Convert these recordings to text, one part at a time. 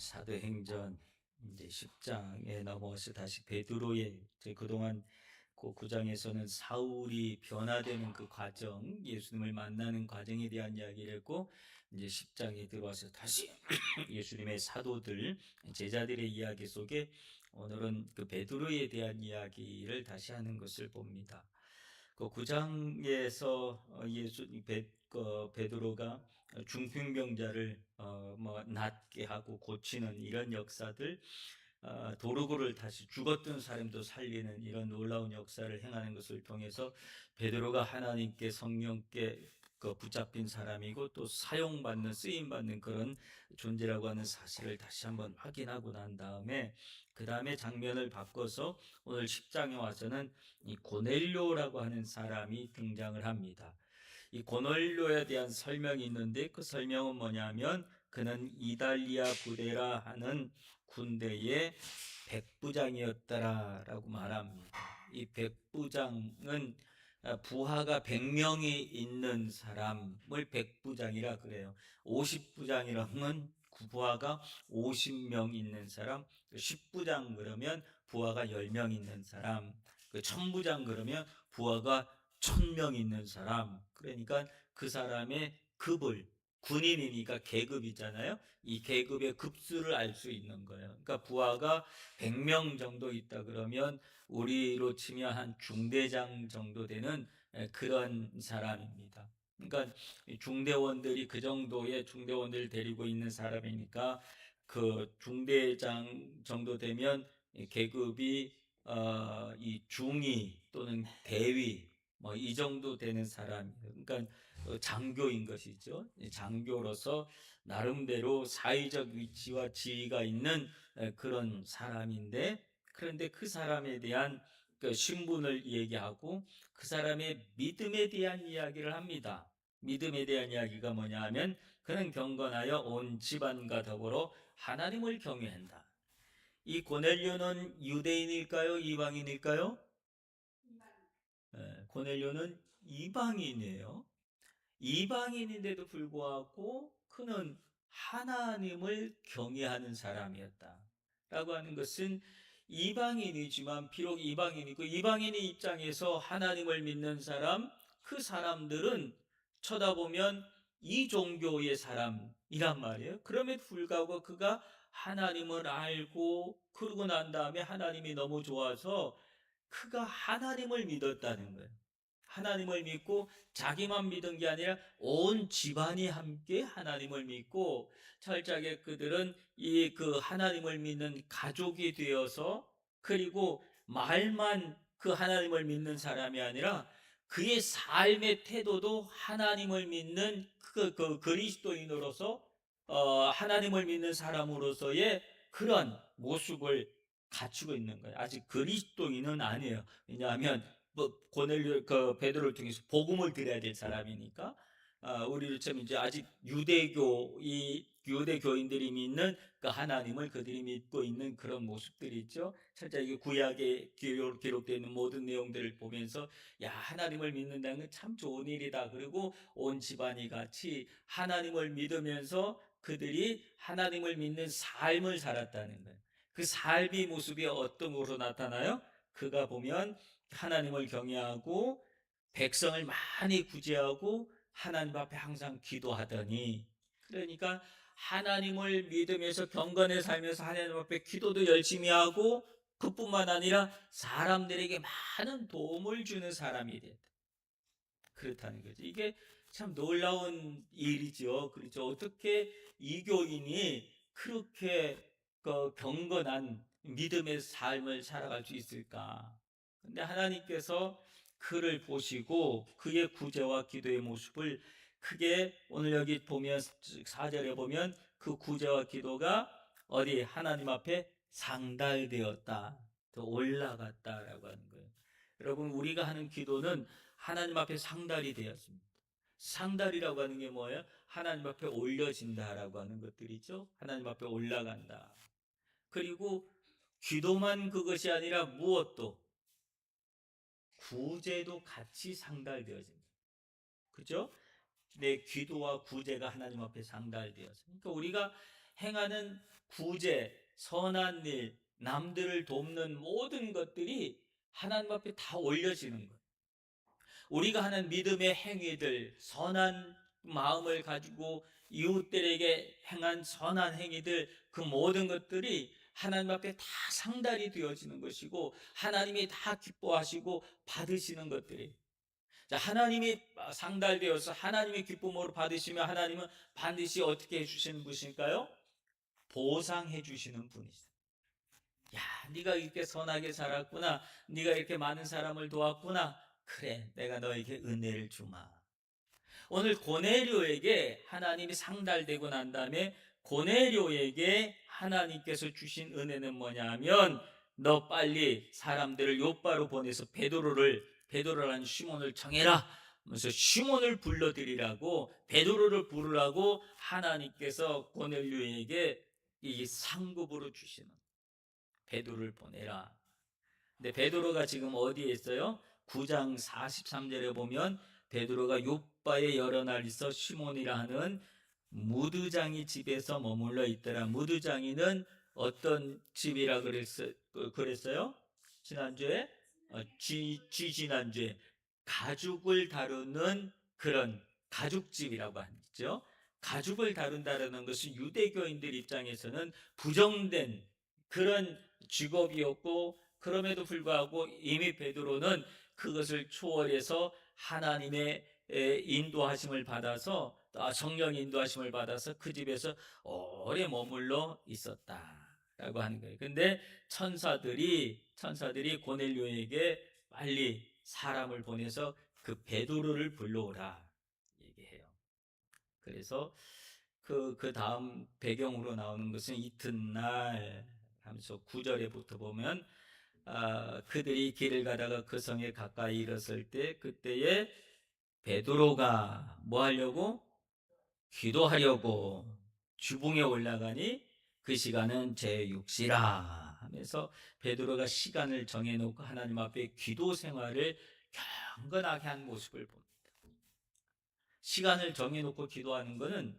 사도행전 이제 10장에 넘어서 다시 베드로의 그동안 그 9장에서는 사울이 변화되는 그 과정, 예수님을 만나는 과정에 대한 이야기를 했고, 이제 10장에 들어와서 다시 예수님의 사도들, 제자들의 이야기 속에 오늘은 그 베드로에 대한 이야기를 다시 하는 것을 봅니다. 그 9장에서 베드로가 중풍병자를 낫게 하고 고치는 이런 역사들, 도루고를 다시 죽었던 사람도 살리는 이런 놀라운 역사를 행하는 것을 통해서 베드로가 하나님께 성령께 붙잡힌 사람이고 또 사용받는 쓰임받는 그런 존재라고 하는 사실을 다시 한번 확인하고 난 다음에 그 다음에 장면을 바꿔서 오늘 10장에 와서는 이 고넬료라고 하는 사람이 등장을 합니다. 이 고넬료에 대한 설명이 있는데 그 설명은 뭐냐면 그는 이달리아 부대라 하는 군대의 백부장이었다라고 말합니다. 이 백부장은 부하가 100명이 있는 사람을 백부장이라 그래요. 50부장이라면 부하가 50명 있는 사람, 10부장 그러면 부하가 10명 있는 사람, 1000부장 그러면 부하가 1000명 있는 사람. 그러니까 그 사람의 급을, 군인이니까 계급이잖아요. 이 계급의 급수를 알 수 있는 거예요. 그러니까 부하가 100명 정도 있다 그러면 우리로 치면 한 중대장 정도 되는 그런 사람입니다. 그러니까 중대원들이 그 정도의 중대원들을 데리고 있는 사람이니까 그 중대장 정도 되면 계급이 이 중위 또는 대위 뭐 이 정도 되는 사람이에요. 그러니까 장교인 것이죠. 장교로서 나름대로 사회적 위치와 지위가 있는 그런 사람인데, 그런데 그 사람에 대한 그 신분을 얘기하고 그 사람의 믿음에 대한 이야기를 합니다. 믿음에 대한 이야기가 뭐냐 하면 그는 경건하여 온 집안과 더불어 하나님을 경외한다. 이 고넬료는 유대인일까요? 이방인일까요? 고넬료는 이방인이에요. 이방인인데도 불구하고 그는 하나님을 경외하는 사람이었다. 라고 하는 것은 이방인이지만 비록 이방인이고 이방인의 입장에서 하나님을 믿는 사람, 그 사람들은 쳐다보면 이 종교의 사람이란 말이에요. 그럼에도 불구하고 그가 하나님을 알고 그러고 난 다음에 하나님이 너무 좋아서 그가 하나님을 믿었다는 거예요. 하나님을 믿고 자기만 믿은 게 아니라 온 집안이 함께 하나님을 믿고 철저하게 그들은 이 그 하나님을 믿는 가족이 되어서 그리고 말만 그 하나님을 믿는 사람이 아니라 그의 삶의 태도도 하나님을 믿는 그 그리스도인으로서 하나님을 믿는 사람으로서의 그런 모습을 갖추고 있는 거예요. 아직 그리스도인은 아니에요. 왜냐하면 고넬료 베드로를 통해서 복음을 드려야 될 사람이니까 우리를 참 이제 아직 유대교인들이 믿는 그 하나님을 그들이 믿고 있는 그런 모습들이 있죠. 철저하게 구약에 기록되어 있는 모든 내용들을 보면서 야, 하나님을 믿는다는 건 참 좋은 일이다. 그리고 온 집안이 같이 하나님을 믿으면서 그들이 하나님을 믿는 삶을 살았다는 거예요. 그 삶의 모습이 어떤 것으로 나타나요? 그가 보면 하나님을 경외하고 백성을 많이 구제하고 하나님 앞에 항상 기도하더니, 그러니까 하나님을 믿으면서 경건에 살면서 하나님 앞에 기도도 열심히 하고 그뿐만 아니라 사람들에게 많은 도움을 주는 사람이 됐다. 그렇다는 거죠. 이게 참 놀라운 일이죠. 그렇죠. 어떻게 이교인이 그렇게 경건한 믿음의 삶을 살아갈 수 있을까? 근데 하나님께서 그를 보시고 그의 구제와 기도의 모습을 크게 오늘 여기 보면 4절에 보면 그 구제와 기도가 어디 하나님 앞에 상달되었다. 더 올라갔다라고 하는 거예요. 여러분, 우리가 하는 기도는 하나님 앞에 상달이 되었습니다. 상달이라고 하는 게 뭐예요? 하나님 앞에 올려진다라고 하는 것들이죠. 하나님 앞에 올라간다. 그리고 기도만 그것이 아니라 무엇도 구제도 같이 상달되어집니다. 그죠? 내 기도와 구제가 하나님 앞에 상달되어서. 그러니까 우리가 행하는 구제, 선한 일, 남들을 돕는 모든 것들이 하나님 앞에 다 올려지는 거예요. 우리가 하는 믿음의 행위들, 선한 마음을 가지고 이웃들에게 행한 선한 행위들, 그 모든 것들이 하나님 앞에 다 상달이 되어지는 것이고 하나님이 다 기뻐하시고 받으시는 것들이, 자, 하나님이 상달되어서 하나님의 기쁨으로 받으시면 하나님은 반드시 어떻게 해주시는 분이실까요? 보상해 주시는 분이세요. 야, 네가 이렇게 선하게 살았구나, 네가 이렇게 많은 사람을 도왔구나, 그래, 내가 너에게 은혜를 주마. 오늘 고넬료에게 하나님이 상달되고 난 다음에 고넬료에게 하나님께서 주신 은혜는 뭐냐면, 너 빨리 사람들을 요바로 보내서 베드로라는 시몬을 정해라. 그래서 시몬을 불러들이라고, 베드로를 부르라고 하나님께서 고넬료에게 이 상급으로 주시는, 베드로를 보내라. 근데 베드로가 지금 어디에 있어요? 9장 43절에 보면 베드로가 요바에 여러 날 있어 시몬이라 하는 무드장이 집에서 머물러 있더라. 무드장이는 어떤 집이라 그랬어요? 지난주에 지난주에 가죽을 다루는 그런 가죽집이라고 하죠. 가죽을 다룬다는 것은 유대교인들 입장에서는 부정된 그런 직업이었고, 그럼에도 불구하고 이미 베드로는 그것을 초월해서 하나님의 인도하심을 받아서, 성령 인도하심을 받아서 그 집에서 오래 머물러 있었다라고 하는 거예요. 근데 천사들이 고넬료에게 빨리 사람을 보내서 그 베드로를 불러오라 얘기해요. 그래서 그 다음 배경으로 나오는 것은 이튿날 하면서 9절에부터 보면, 그들이 길을 가다가 그 성에 가까이 이르렀을 때 그때에 베드로가 뭐 하려고? 기도하려고 주붕에 올라가니 그 시간은 제6시라 하면서 베드로가 시간을 정해놓고 하나님 앞에 기도 생활을 경건하게 한 모습을 봅니다. 시간을 정해놓고 기도하는 것은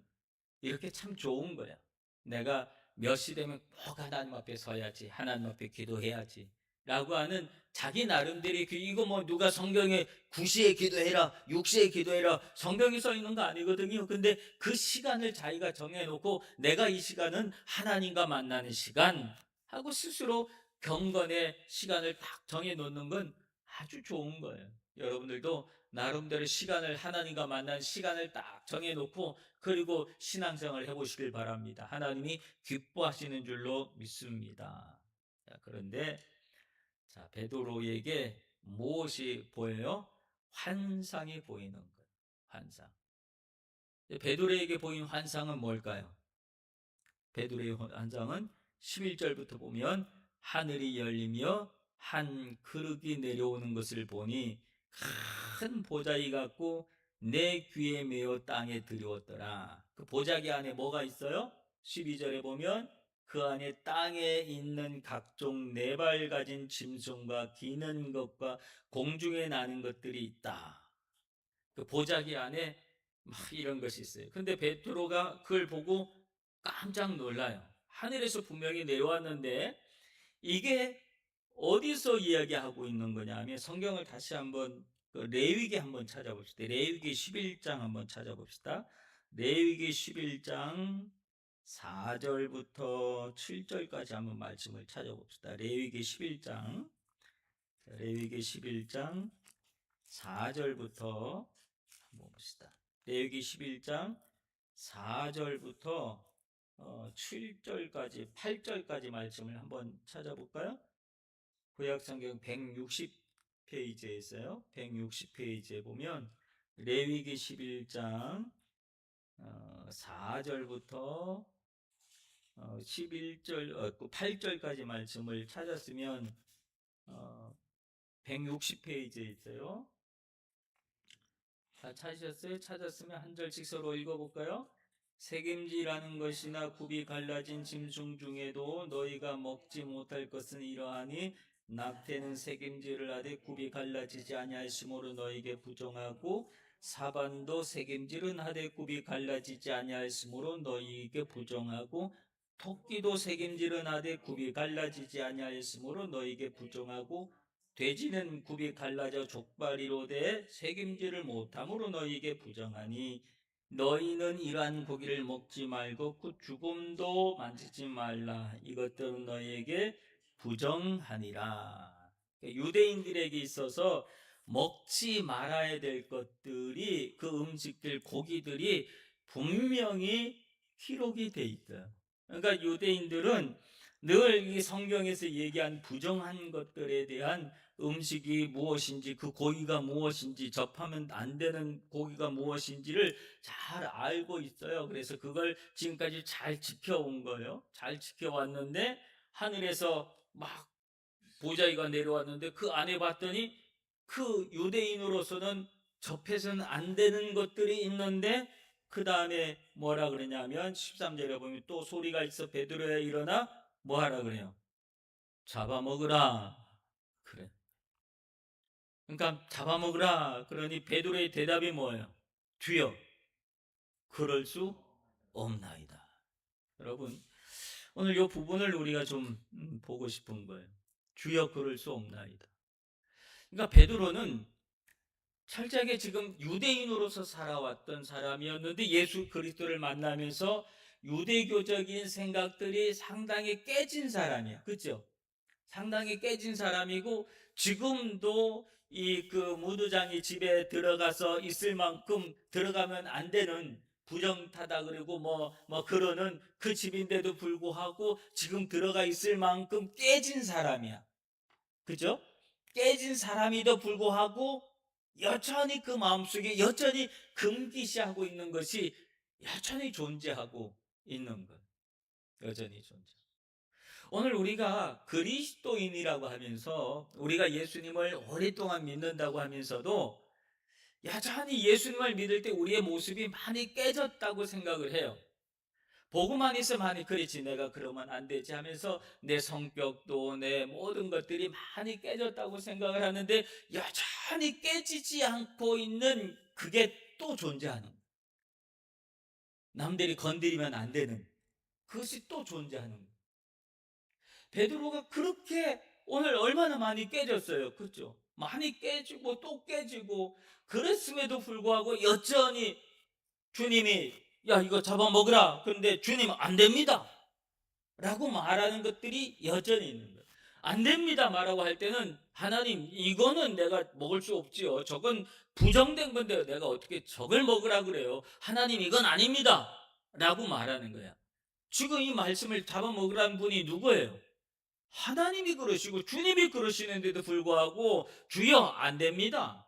이렇게 참 좋은 거야. 내가 몇 시 되면 꼭 하나님 앞에 서야지, 하나님 앞에 기도해야지 라고 하는 자기 나름대로, 이거 뭐 누가 성경에 9시에 기도해라, 6시에 기도해라, 성경에 써 있는 거 아니거든요. 근데 그 시간을 자기가 정해놓고 내가 이 시간은 하나님과 만나는 시간 하고 스스로 경건의 시간을 딱 정해놓는 건 아주 좋은 거예요. 여러분들도 나름대로 시간을, 하나님과 만난 시간을 딱 정해놓고 그리고 신앙생활을 해보시길 바랍니다. 하나님이 기뻐하시는 줄로 믿습니다. 자, 그런데 베드로에게 무엇이 보여요? 환상이 보이는 거예요. 환상. 베드로에게 보인 환상은 뭘까요? 베드로의 환상은 11절부터 보면 하늘이 열리며 한 그릇이 내려오는 것을 보니 큰 보자기 같고 내 귀에 메어 땅에 들여왔더라. 그 보자기 안에 뭐가 있어요? 12절에 보면 그 안에 땅에 있는 각종 네 발 가진 짐승과 기는 것과 공중에 나는 것들이 있다. 그 보자기 안에 막 이런 것이 있어요. 근데 베드로가 그걸 보고 깜짝 놀라요. 하늘에서 분명히 내려왔는데 이게 어디서 이야기하고 있는 거냐 하면, 성경을 다시 한번 레위기 한번 찾아봅시다. 레위기 11장 한번 찾아봅시다. 레위기 11장 4절부터 7절까지 한번 말씀을 찾아봅시다. 레위기 11장 4절부터 한번 봅시다. 레위기 11장 4절부터 7절까지 8절까지 말씀을 한번 찾아볼까요? 구약성경 160페이지에 있어요. 160페이지에 보면 레위기 11장 4절부터 11절 8절까지 말씀을 찾았으면 160페이지에 있어요. 다 찾으셨어요? 찾았으면 한 절씩 서로 읽어볼까요? 색임지라는 것이나 굽이 갈라진 짐승 중에도 너희가 먹지 못할 것은 이러하니, 낙태는 색임지를 하되 굽이 갈라지지 아니하였으므로 너희에게 부정하고, 사반도 색임질은 하되 굽이 갈라지지 아니하였으므로 너희에게 부정하고, 토끼도 새김질은 하되 굽이 갈라지지 아니하였으므로 너에게 부정하고 돼지는 굽이 갈라져 족발이로되 새김질을 못함으로 너에게 부정하니 너희는 이러한 고기를 먹지 말고 그 죽음도 만지지 말라. 이것들은 너희에게 부정하니라. 유대인들에게 있어서 먹지 말아야 될 것들이, 그 음식들, 고기들이 분명히 기록이 돼 있어요. 그러니까 유대인들은 늘 이 성경에서 얘기한 부정한 것들에 대한 음식이 무엇인지, 그 고기가 무엇인지, 접하면 안 되는 고기가 무엇인지를 잘 알고 있어요. 그래서 그걸 지금까지 잘 지켜온 거예요. 잘 지켜왔는데 하늘에서 막 보자기가 내려왔는데 그 안에 봤더니 그 유대인으로서는 접해서는 안 되는 것들이 있는데, 그 다음에 뭐라 그러냐면 13절에 보면 또 소리가 있어 베드로야 일어나 뭐 하라 그래요? 잡아먹으라 그래. 그러니까 잡아먹으라 그러니 베드로의 대답이 뭐예요? 주여 그럴 수 없나이다. 여러분, 오늘 이 부분을 우리가 좀 보고 싶은 거예요. 주여 그럴 수 없나이다. 그러니까 베드로는 철저하게 지금 유대인으로서 살아왔던 사람이었는데 예수 그리스도를 만나면서 유대교적인 생각들이 상당히 깨진 사람이야. 그렇죠? 상당히 깨진 사람이고, 지금도 이 그 무두장이 집에 들어가서 있을 만큼 들어가면 안 되는 부정타다 그리고 뭐 그러는 그 집인데도 불구하고 지금 들어가 있을 만큼 깨진 사람이야. 그죠? 깨진 사람이도 불구하고 여전히 그 마음속에 여전히 금기시하고 있는 것이 여전히 존재하고 있는 것. 여전히 존재. 오늘 우리가 그리스도인이라고 하면서 우리가 예수님을 오랫동안 믿는다고 하면서도 여전히 예수님을 믿을 때 우리의 모습이 많이 깨졌다고 생각을 해요. 보고만 있으면 많이 그렇지 내가 그러면 안 되지 하면서 내 성격도 내 모든 것들이 많이 깨졌다고 생각을 하는데 여전히 깨지지 않고 있는 그게 또 존재하는 거예요. 남들이 건드리면 안 되는 그것이 또 존재하는 거예요. 베드로가 그렇게 오늘 얼마나 많이 깨졌어요. 그렇죠? 많이 깨지고 또 깨지고 그랬음에도 불구하고 여전히 주님이 야 이거 잡아먹으라. 그런데 주님 안 됩니다 라고 말하는 것들이 여전히 있는 거예요. 안 됩니다 말하고 할 때는 하나님 이거는 내가 먹을 수 없지요. 저건 부정된 건데 내가 어떻게 저걸 먹으라 그래요. 하나님 이건 아닙니다 라고 말하는 거야. 지금 이 말씀을 잡아먹으라는 분이 누구예요? 하나님이 그러시고 주님이 그러시는데도 불구하고 주여 안 됩니다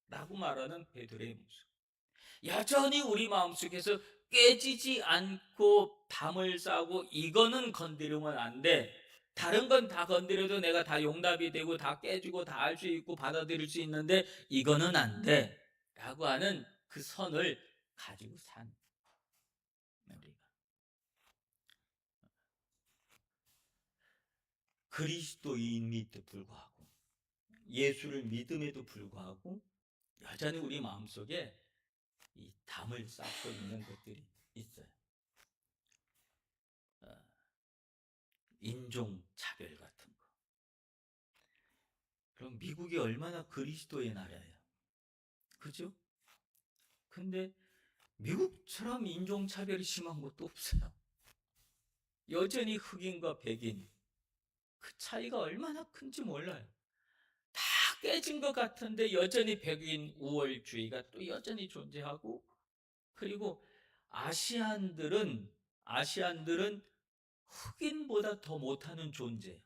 라고 말하는 베드로의 모습. 여전히 우리 마음속에서 깨지지 않고 담을 싸고 이거는 건드리면 안 돼. 다른 건 다 건드려도 내가 다 용납이 되고 다 깨지고 다 할 수 있고 받아들일 수 있는데 이거는 안 돼. 라고 하는 그 선을 가지고 산 우리가. 그리스도인임에도 불구하고 예수를 믿음에도 불구하고 여전히 우리 마음속에 이 담을 쌓고 있는 것들이 있어요. 인종 차별 같은 거. 그럼 미국이 얼마나 그리스도의 나라예요. 그죠? 근데 미국처럼 인종 차별이 심한 것도 없어요. 여전히 흑인과 백인 그 차이가 얼마나 큰지 몰라요. 다 깨진 것 같은데 여전히 백인 우월주의가 또 여전히 존재하고, 그리고 아시안들은 흑인보다 더 못하는 존재예요.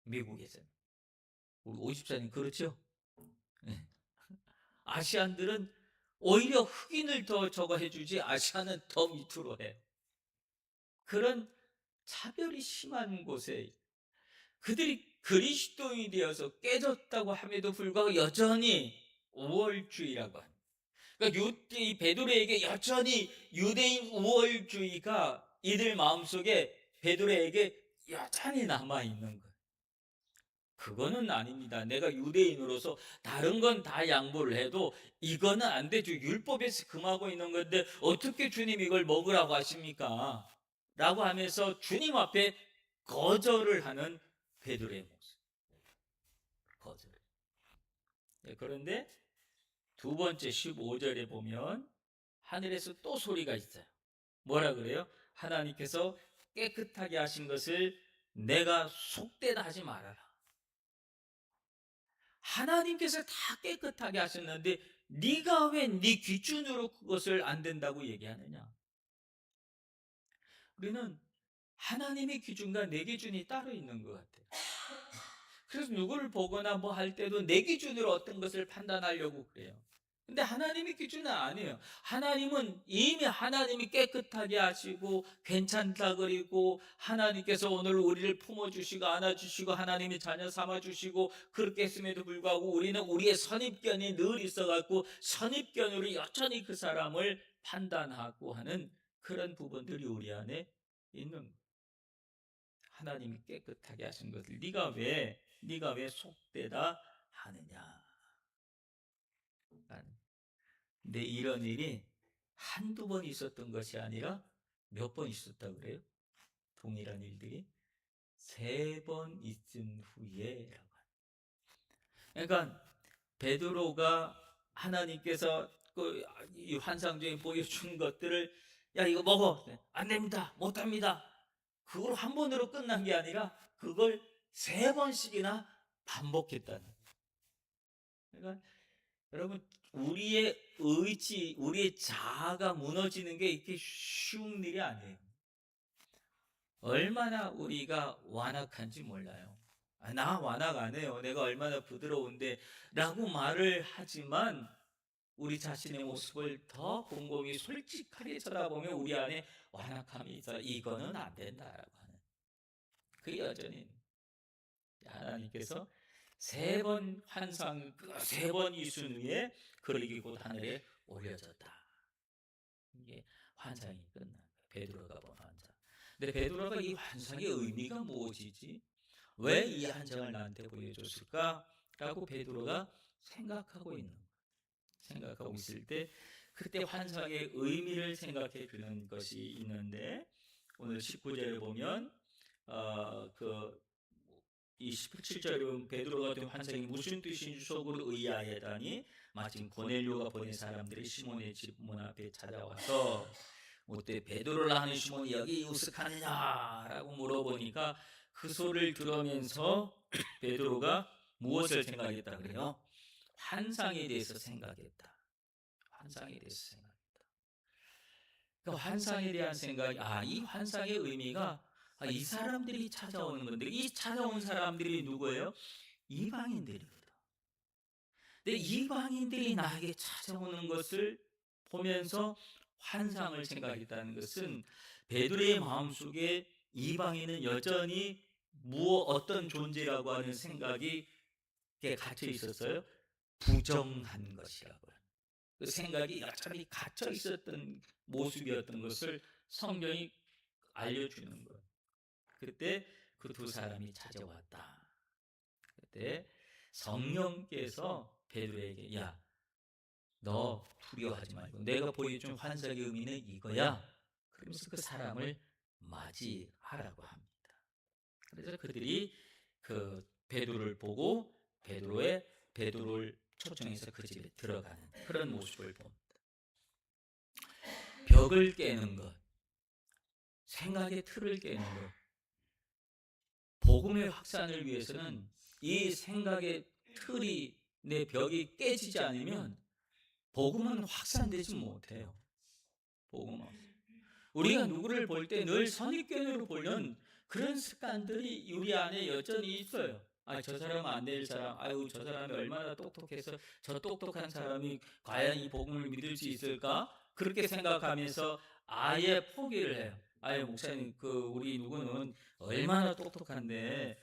미국에서는. 우리 54님 그렇죠? 네. 아시안들은 오히려 흑인을 더 저거 해주지 아시아는 더 밑으로 해. 그런 차별이 심한 곳에 그들이 그리스도인이 되어서 깨졌다고 함에도 불구하고 여전히 우월주의라고 합니다. 그러니까 이 베드로에게 여전히 유대인 우월주의가 이들 마음속에 베드로에게 여전히 남아있는 거예요. 그거는 아닙니다. 내가 유대인으로서 다른 건 다 양보를 해도 이거는 안 되죠. 율법에서 금하고 있는 건데 어떻게 주님 이걸 먹으라고 하십니까? 라고 하면서 주님 앞에 거절을 하는 베드로의 모습. 거절. 그런데 두 번째 15절에 보면 하늘에서 또 소리가 있어요. 뭐라 그래요? 하나님께서 깨끗하게 하신 것을 내가 속되다 하지 말아라. 하나님께서 다 깨끗하게 하셨는데 네가 왜 네 기준으로 그것을 안 된다고 얘기하느냐? 우리는 하나님의 기준과 내 기준이 따로 있는 것 같아요. 그래서 누구를 보거나 뭐 할 때도 내 기준으로 어떤 것을 판단하려고 그래요. 근데 하나님의 기준은 아니에요. 하나님은 이미 하나님이 깨끗하게 하시고 괜찮다 그리고 하나님께서 오늘 우리를 품어주시고 안아주시고 하나님의 자녀 삼아주시고 그렇게 했음에도 불구하고 우리는 우리의 선입견이 늘 있어갖고 선입견으로 여전히 그 사람을 판단하고 하는 그런 부분들이 우리 안에 있는 거예요. 하나님이 깨끗하게 하신 것을 네가 왜 속되다 하느냐. 근데 이런 일이 한두 번 있었던 것이 아니라 몇 번 있었다 그래요? 동일한 일들이 세 번 있은 후에라고. 그러니까 베드로가 하나님께서 이 환상 중에 보여준 것들을 야 이거 먹어 안 됩니다 못합니다. 그걸 한 번으로 끝난 게 아니라 그걸 세 번씩이나 반복했다는. 그러니까 여러분 우리의 의지, 우리의 자아가 무너지는 게 이렇게 쉬운 일이 아니에요. 얼마나 우리가 완악한지 몰라요. 나 완악 안 해요. 내가 얼마나 부드러운데 라고 말을 하지만 우리 자신의 모습을 더 곰곰이 솔직하게 쳐다보면 우리 안에 완악함이 있어. 이거는 안 된다라고 하는. 그 여전히 하나님께서 세 번 환상, 세 번 이순 후에 그러기 곧 하늘에 올려졌다. 이게 환상이 끝난 거예요. 베드로가 본 환상. 근데 베드로가 이 환상의 의미가 무엇이지? 왜 이 환상을 나한테 보여줬을까? 라고 베드로가 생각하고 있을 때 그때 환상의 의미를 생각해 주는 것이 있는데 오늘 19절에 보면 이 17절에 보면 베드로가 된 환상이 무슨 뜻인지 속으로 의아해하다니 마침 고넬료가 보낸 사람들이 시몬의 집 문 앞에 찾아와서 어때 베드로라 하는 시몬이 여기 우스카느냐라고 물어보니까 그 소리를 들으면서 베드로가 무엇을 생각했다 그래요? 환상에 대해서 생각했다. 환상에 대해서 생각했다. 그 환상에 대한 생각이 이 환상의 의미가 이 사람들이 찾아오는 건데 이 찾아온 사람들이 누구예요? 이방인들입니다. 근데 이방인들이 나에게 찾아오는 것을 보면서 환상을 생각했다는 것은 베드로의 마음속에 이방인은 여전히 어떤 존재라고 하는 생각이 갇혀 있었어요? 부정한 것이라고 하는 그 생각이 여전히 갇혀 있었던 모습이었던 것을 성경이 알려주는 거예요. 그때 그 두 사람이 찾아왔다. 그때 성령께서 베드로에게 너 두려워하지 말고 내가 보여준 환상의 의미는 이거야. 그러면서 그 사람을 맞이하라고 합니다. 그래서 그들이 그 베드로를 보고 베드로를 초청해서 그 집에 들어가는 그런 모습을 봅니다. 벽을 깨는 것, 생각의 틀을 깨는 것, 복음의 확산을 위해서는 이 생각의 틀이 내 벽이 깨지지 않으면 복음은 확산되지 못해요. 복음은 우리가 누구를 볼 때 늘 선입견으로 보는 그런 습관들이 우리 안에 여전히 있어요. 저 사람은 안 될 사람, 저 사람이 얼마나 똑똑해서 저 똑똑한 사람이 과연 이 복음을 믿을 수 있을까? 그렇게 생각하면서 아예 포기를 해요. 목사님, 우리 누구는 얼마나 똑똑한데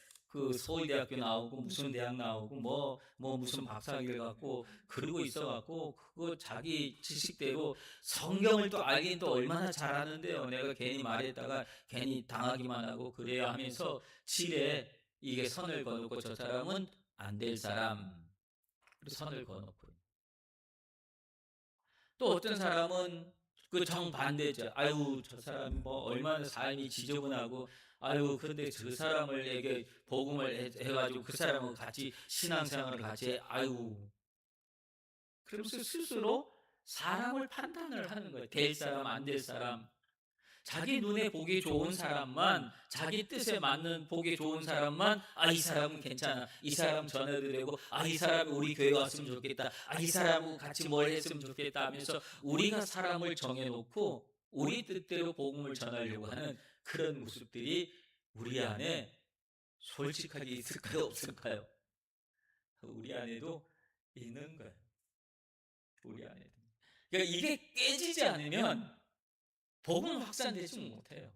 서울대학교 나오고 무슨 대학 나오고 무슨 박사학위를 갖고 그러고 있어갖고 그거 자기 지식대로 성경을 또 알긴 또 얼마나 잘하는데요. 내가 괜히 말했다가 괜히 당하기만 하고 그래야 하면서 지레 이게 선을 거놓고 저 사람은 안 될 사람 선을 거놓고 또 어떤 사람은 그 정반대죠. 아유, 저 사람 뭐 얼마나 삶이 지저분하고, 아유, 근데 그 사람을에게 복음을 해가지고 그 사람하고 같이 신앙생활을 같이 아유, 그러면서 스스로 사람을 판단을 하는 거예요. 될 사람, 안 될 사람. 자기 눈에 보기 좋은 사람만, 자기 뜻에 맞는 보기 좋은 사람만, 아, 이 사람은 괜찮아, 이 사람 전해도 되고, 아, 이 사람이 우리 교회 왔으면 좋겠다, 아, 이 사람하고 같이 뭘 했으면 좋겠다 하면서 우리가 사람을 정해놓고 우리 뜻대로 복음을 전하려고 하는 그런 모습들이 우리 안에 솔직하게 있을까요, 없을까요? 우리 안에도 있는 거예요. 우리 안에도. 그러니까 이게 깨지지 않으면 복음 확산되지 못해요.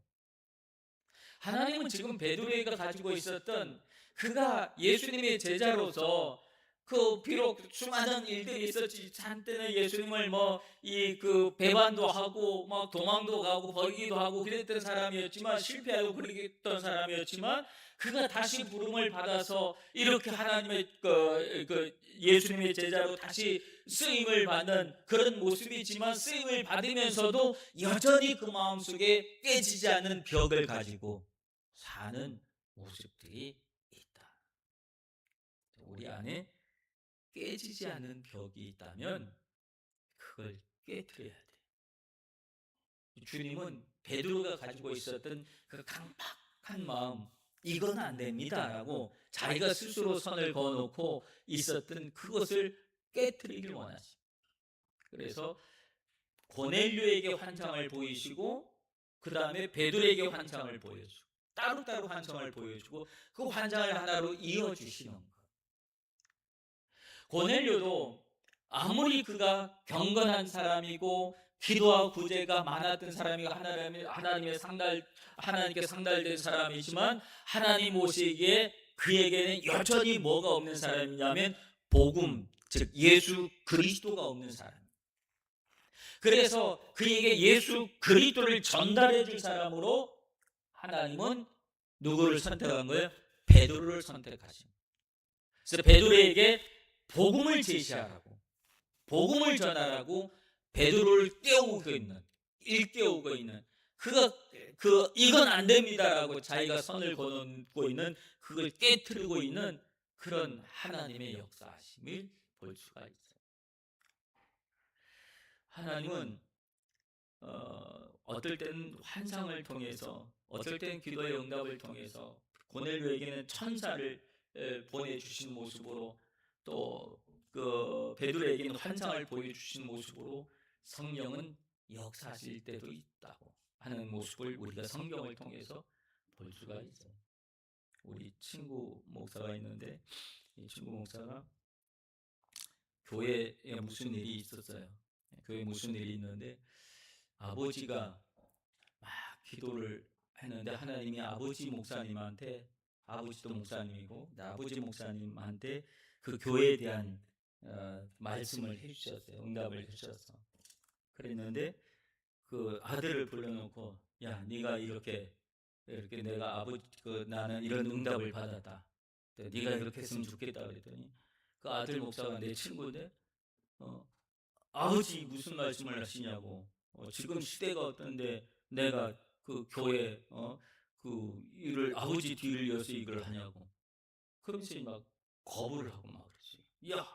하나님은 지금 베드로가 가지고 있었던, 그가 예수님의 제자로서 그 비록 수많은 일들이 있었지, 한때는 예수님을 뭐 이 그 배반도 하고 막 도망도 가고 버리기도 하고 그랬던 사람이었지만, 실패하고 그랬던 사람이었지만, 그가 다시 부름을 받아서 이렇게 하나님의 그 예수님의 제자로 다시 쓰임을 받는 그런 모습이지만, 쓰임을 받으면서도 여전히 그 마음속에 깨지지 않는 벽을 가지고 사는 모습들이 있다. 우리 안에 깨지지 않은 벽이 있다면 그걸 깨뜨려야 돼. 주님은 베드로가 가지고 있었던 그 강팍한 마음, 이건 안 됩니다라고 자기가 스스로 선을 그어놓고 있었던 그것을 깨뜨리길 원하십니다. 그래서 고넬료에게 환상을 보이시고, 그 다음에 베드로에게 환상을 보여주고, 따로따로 환상을 보여주고, 그 환상을 하나로 이어주시는 것. 고넬료도 아무리 그가 경건한 사람이고 기도와 구제가 많았던 사람이고 하나님께 상달된 사람이지만, 하나님 오시기에 그에게는 여전히 뭐가 없는 사람이냐면 복음, 즉 예수 그리스도가 없는 사람. 그래서 그에게 예수 그리스도를 전달해 줄 사람으로 하나님은 누구를 선택한 거예요? 베드로를 선택하신 거예요. 그래서 베드로에게 복음을 제시하라고, 복음을 전하라고 베드로를 깨우고 있는, 일깨우고 있는, 이건 안 됩니다라고 자기가 선을 거놓고 있는, 그걸 깨트리고 있는 그런 하나님의 역사하심을 볼 수가 있어요. 하나님은 어떨 때는 환상을 통해서, 어떨 때는 기도의 응답을 통해서, 고넬료에게는 천사를 보내주신 모습으로, 또 그 베드로에게는 환상을 보여주신 모습으로 성령은 역사하실 때도 있다고 하는 모습을 우리가 성경을 통해서 볼 수가 있어요. 우리 친구 목사가 있는데, 이 친구 목사가 교회에 무슨 일이 있었어요. 교회에 무슨 일이 있는데 아버지가 막 기도를 했는데, 하나님이 아버지 목사님한테, 아버지도 목사님이고 아버지 목사님한테 그 교회에 대한 말씀을 해주셨어요. 응답을 해주셨어. 그랬는데 그 아들을 불러놓고, 야, 네가 이렇게 내가 나는 이런 응답을 받았다, 네가 이렇게 했으면 좋겠다 그랬더니, 그 아들 목사가 내 친구인데 어, 아버지 무슨 말씀을 하시냐고, 지금 시대가 어떤데 내가 그 교회 그 일을 아버지 뒤를 이어서 이걸 하냐고. 그러면서 막 거부를 하고 막 그러지. 야,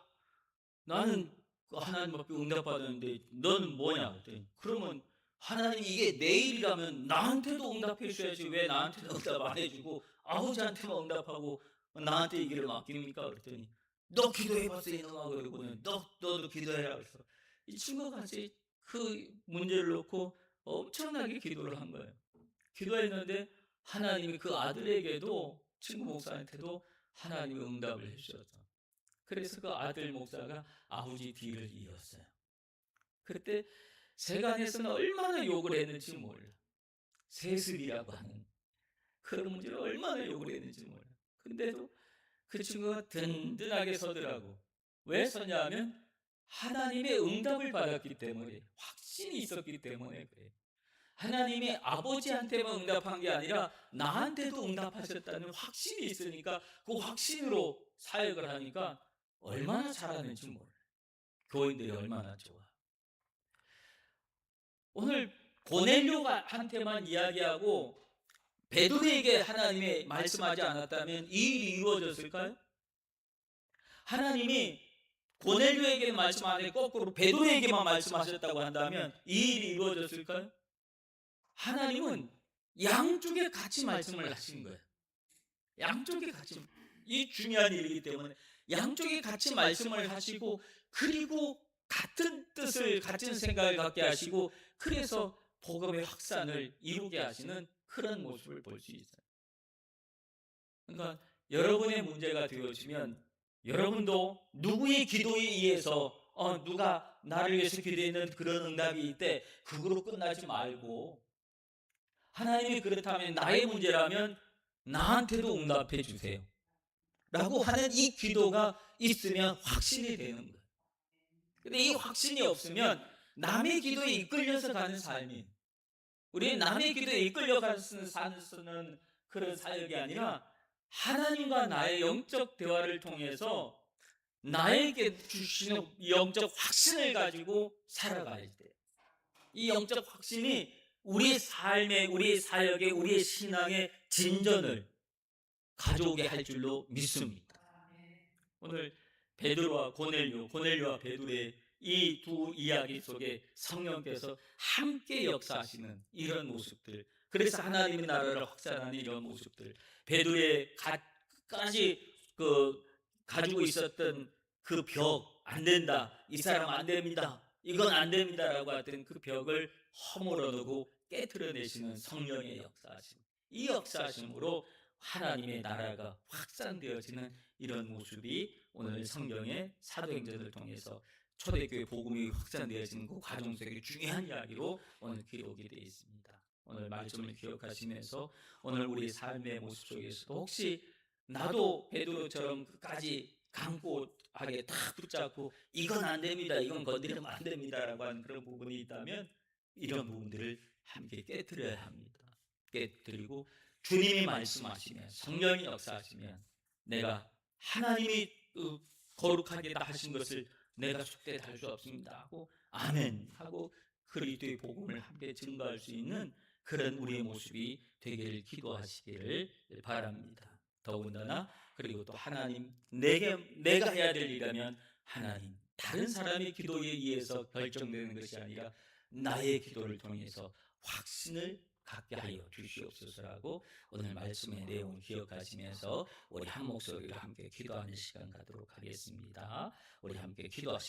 나는 그 하나님 앞에 응답받았는데 너는 뭐냐 그랬더니, 그러면 하나님 이게 내 일이라면 나한테도 응답해 주셔야지, 왜 나한테는 응답 안 해주고 아버지한테만 응답하고 나한테 이 길을 맡깁니까 그랬더니, 너 기도해봤어 이놈아, 그러고는 너도 기도해라 그래서 이 친구가 같이 그 문제를 놓고 엄청나게 기도를 한 거예요. 기도했는데 하나님이 그 아들에게도, 친구 목사한테도 하나님이 응답을 해주셨어. 그래서 그 아들 목사가 아버지 뒤를 이었어요. 그때 세간에서는 얼마나 욕을 했는지 몰라. 세습이라고 하는 그런 문제를 얼마나 욕을 했는지 몰라. 근데도 그 친구가 든든하게 서더라고. 왜 서냐 하면 하나님의 응답을 받았기 때문에, 확신이 있었기 때문에 그래. 하나님이 아버지한테만 응답한 게 아니라 나한테도 응답하셨다는 확신이 있으니까, 그 확신으로 사역을 하니까 얼마나 잘하는지 몰라. 교인들이 얼마나 좋아. 오늘 고넬료한테만 이야기하고 베드로에게 하나님이 말씀하지 않았다면 이 일이 이루어졌을까요? 하나님이 고넬료에게 말씀 안 해 거꾸로 베드로에게만 말씀하셨다고 한다면 이 일이 이루어졌을까요? 하나님은 양쪽에 같이 말씀을 하신 거예요. 양쪽에 같이, 이 중요한 일이기 때문에 양쪽에 같이 말씀을 하시고, 그리고 같은 뜻을, 같은 생각을 갖게 하시고, 그래서 복음의 확산을 이루게 하시는 그런 모습을 볼 수 있어요. 그러니까 여러분의 문제가 되어지면 여러분도 누구의 기도에 의해서 누가 나를 위해서 기도했는 그런 응답이 있대, 그거로 끝나지 말고, 하나님이 그렇다면 나의 문제라면 나한테도 응답해 주세요 라고 하는 이 기도가 있으면 확신이 되는 거예요. 근데 이 확신이 없으면 남의 기도에 이끌려서 가는 삶이, 우리는 남의 기도에 이끌려가서 사는 그런 사역이 아니라 하나님과 나의 영적 대화를 통해서 나에게 주시는 영적 확신을 가지고 살아가야 돼요. 이 영적 확신이 우리의 삶에, 우리의 사역에, 우리의 신앙의 진전을 가져오게 할 줄로 믿습니다. 오늘 베드로와 고넬료와 베드로의 이 두 이야기 속에 성령께서 함께 역사하시는 이런 모습들, 그래서 하나님의 나라를 확산하는 이런 모습들, 베드로의 끝까지 가지고 있었던 그 벽, 안 된다, 이 사람 안 됩니다, 이건 안 됩니다라고 하던 그 벽을 허물어 놓고 깨트려내시는 성령의 역사하심, 이 역사하심으로 하나님의 나라가 확산되어지는 이런 모습이 오늘 성경의 사도행전을 통해서 초대교회 복음이 확산되어지는 그 과정 속에 중요한 이야기로 오늘 기록이 되어 있습니다. 오늘 말씀을 기억하시면서 오늘 우리 삶의 모습 속에서도 혹시 나도 베드로처럼 끝까지 강고하게 탁 붙잡고 이건 안 됩니다, 이건 건드리면 안 됩니다라고 하는 그런 부분이 있다면 이런 부분들을 함께 깨트려야 합니다. 깨트리고 주님이 말씀하시면, 성령이 역사하시면 내가 하나님이 거룩하게 하신 것을 내가 속되게 할 수 없습니다 하고 아멘 하고 그리스도의 복음을 함께 증거할 수 있는 그런 우리의 모습이 되기를 기도하시기를 바랍니다. 더군다나 그리고 또 하나님, 내가 해야 될 일이라면 하나님, 다른 사람의 기도에 의해서 결정되는 것이 아니라 나의 기도를 통해서 확신을 갖게 하여 주시옵소서라고 오늘 말씀의 내용을 기억하시면서 우리 한 목소리로 함께 기도하는 시간 갖도록 하겠습니다. 우리 함께 기도하시겠습니다.